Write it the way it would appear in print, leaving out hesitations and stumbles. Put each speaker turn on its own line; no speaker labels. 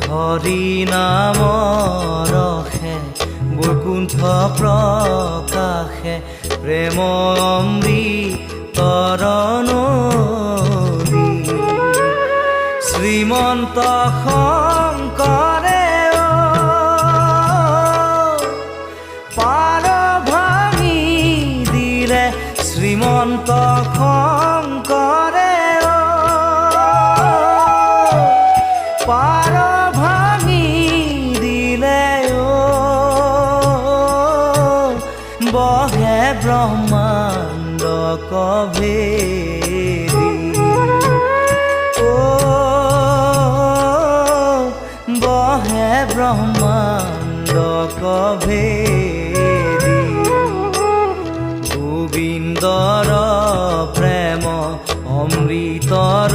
হৰি নাম ৰসে বৈকুণ্ঠ প্ৰকাশে প্ৰেম অমৃতৰ নদী শ্ৰীমন্ত শংকৰে পাৰ ভাঙি দিলে শ্ৰীমন্ত শংকৰে পাৰ ভাঙি দিলে বহে ব্ৰহ্মাণ্ড কভেদি বহে ব্ৰহ্মাণ্ড কভেদি গোবিন্দৰ প্ৰেম অমৃতৰ